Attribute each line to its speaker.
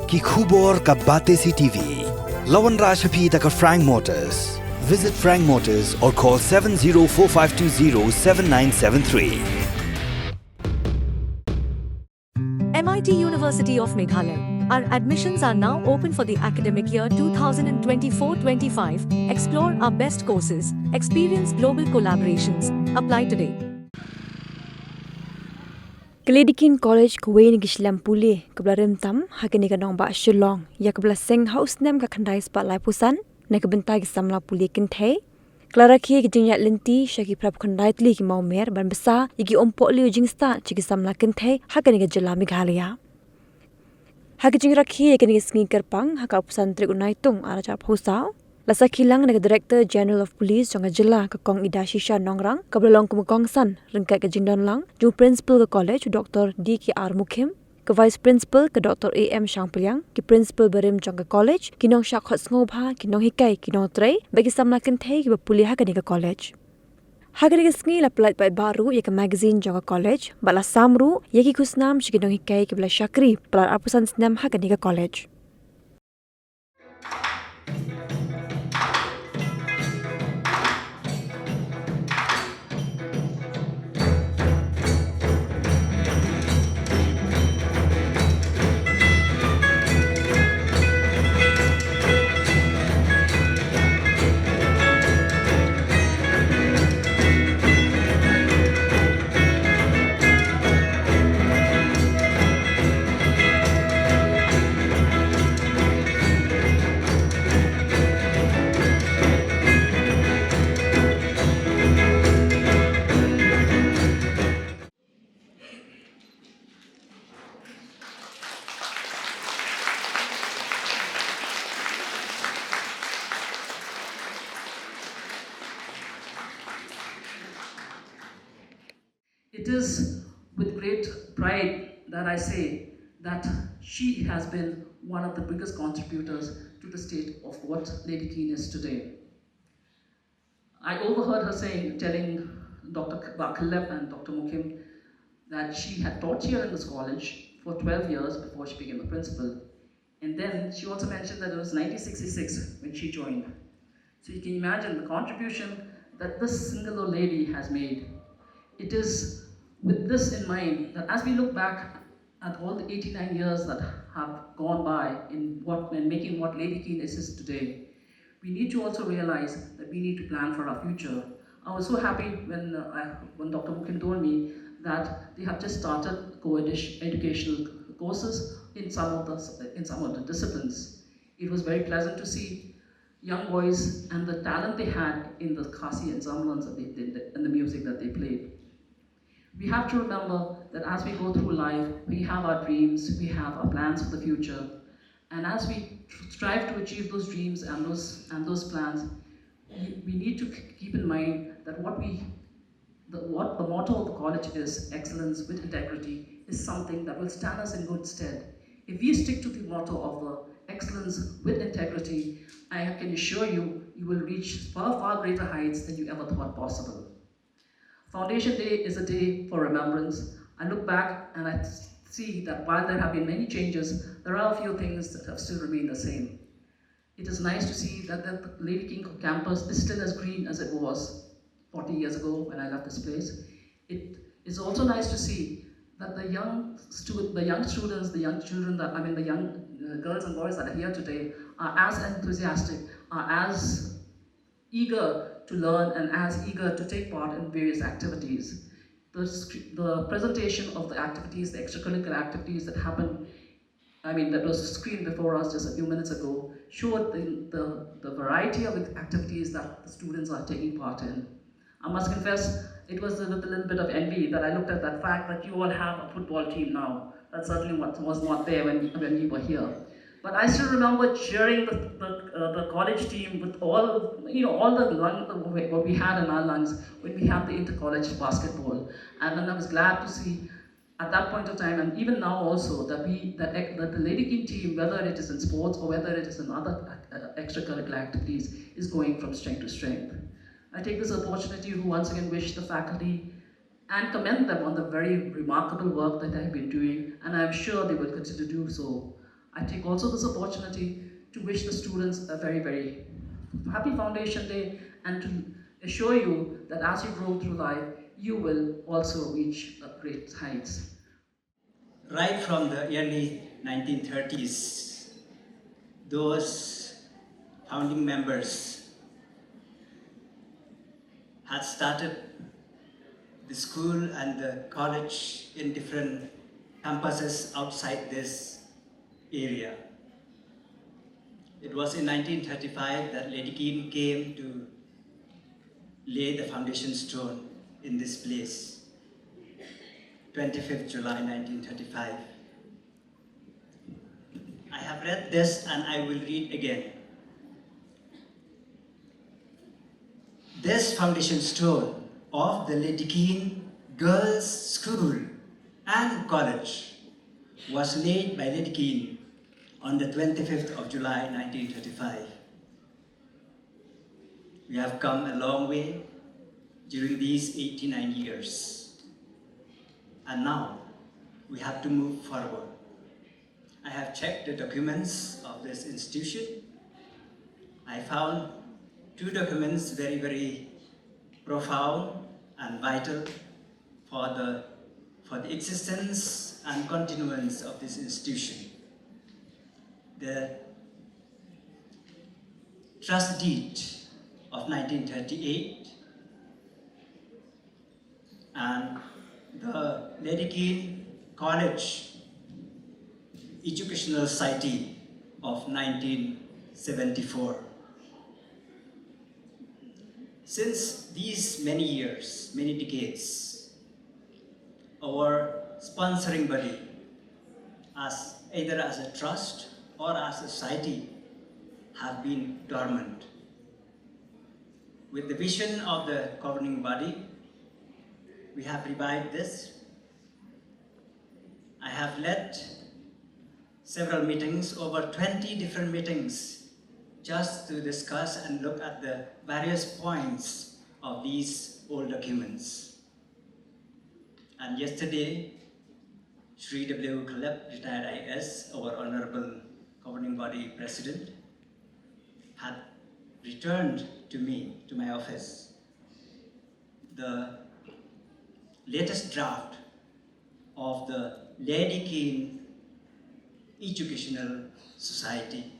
Speaker 1: ki khubor ka bate si TV. Lawan Rashaphi taka Frank Motors. Visit Frank Motors or call 7045207973.
Speaker 2: MIT University of Meghalaya. Our admissions are now open for the academic year 2024-25. Explore our best courses, experience global collaborations. Apply today.
Speaker 3: Keane College Keane Gislam Puli Kablarim Tam Hakini Kanong Ba Shillong Yakabla Seng House Snem Kakandai Spotlight Pusan Nakabentag Samla Puli Kinthe Clara Ki Ginya Lynti Shaki Prab Kandai Mau Mer Ban Besa Yigi Umpohliew Jingstad Chiki Samla Kinthe Hakani Jala Meghalaya Hakijing Rakhi Yakini Skin Kerpang Haka Pusan Trigunai Tung Arachap Hosao Lasa Kilang Nag Director General of Police Jonga Jilla Kakong Ida Shisha Nongrang Kablalong Kumukong San Ringkat ke Jingdon Lang Ju Principal ke College Dr. D.K.R. Mukim ke Vice Principal ke Dr. A.M. Shangpiliang ke Principal Berim Jonga College Kinong Syak Hot Ngobha Kinong Hikai Kinong Trey bagi samla kenthe ke Bapuli Hakani ke College Hakani ke Sngi la pelat bai baru ya ke magazine Jonga College bala samru ya ki kusnam Kinong Hikai ke Bala Syakri pelat apusan Snem Hakani ke College
Speaker 4: It is with great pride that I say that she has been one of the biggest contributors to the state of what Lady Keane is today. I overheard her telling Dr. Bakhaleb and Dr. Mukim that she had taught here in this college for 12 years before she became a principal. And then she also mentioned that it was 1966 when she joined. So you can imagine the contribution that this single old lady has made. It is with this in mind that as we look back at all the 89 years that have gone by in making what Lady Keane is today, we need to also realize that we need to plan for our future. I was so happy when Dr. Mukim told me that they have just started educational courses in some of the disciplines. It was very pleasant to see young boys and the talent they had in the Khasi ensembles that they did and the music that they played. We have to remember that as we go through life, we have our dreams, we have our plans for the future, and as we strive to achieve those dreams and those plans, we need to keep in mind that what the motto of the college is, excellence with integrity, is something that will stand us in good stead. If we stick to the motto of the excellence with integrity, I can assure you, you will reach far, far greater heights than you ever thought possible. Foundation Day is a day for remembrance. I look back and I see that while there have been many changes, there are a few things that have still remained the same. It is nice to see that the Lady Keane campus is still as green as it was 40 years ago when I left this place. It is also nice to see that the young children, the young girls and boys that are here today are as enthusiastic, are as eager to learn and as eager to take part in various activities. The presentation of the activities, the extracurricular activities that happened, that was screened before us just a few minutes ago, showed the variety of activities that the students are taking part in. I must confess, it was with a little bit of envy that I looked at that fact that you all have a football team now. That certainly was not there when we were here. But I still remember cheering the college team with all the lungs, what we had in our lungs when we had the inter-college basketball. And then I was glad to see at that point of time, and even now also, that the Lady Keane team, whether it is in sports or whether it is in other extracurricular activities, is going from strength to strength. I take this opportunity to once again wish the faculty and commend them on the very remarkable work that they have been doing, and I'm sure they will continue to do so. I take also this opportunity to wish the students a very, very happy Foundation Day and to assure you that as you grow through life, you will also reach great heights.
Speaker 5: Right from the early 1930s, those founding members had started the school and the college in different campuses outside this area. It was in 1935 that Lady Keane came to lay the foundation stone in this place, 25th July 1935. I have read this and I will read again. This foundation stone of the Lady Keane Girls' School and College was laid by Lady Keane on the 25th of July 1935. We have come a long way during these 89 years. And now we have to move forward. I have checked the documents of this institution. I found two documents very, very profound and vital for the existence and continuance of this institution. The trust deed of 1938 and the Lady Keane College Educational Society of 1974. Since these many years, many decades, our sponsoring body, either as a trust or as a society, have been dormant. With the vision of the governing body, we have revived this. I have led several meetings, over 20 different meetings, just to discuss and look at the various points of these old documents. And yesterday, Sri W. Kalep, retired IS, our Honorable Governing Body President, had returned to me, to my office, the latest draft of the Lady Keane Educational Society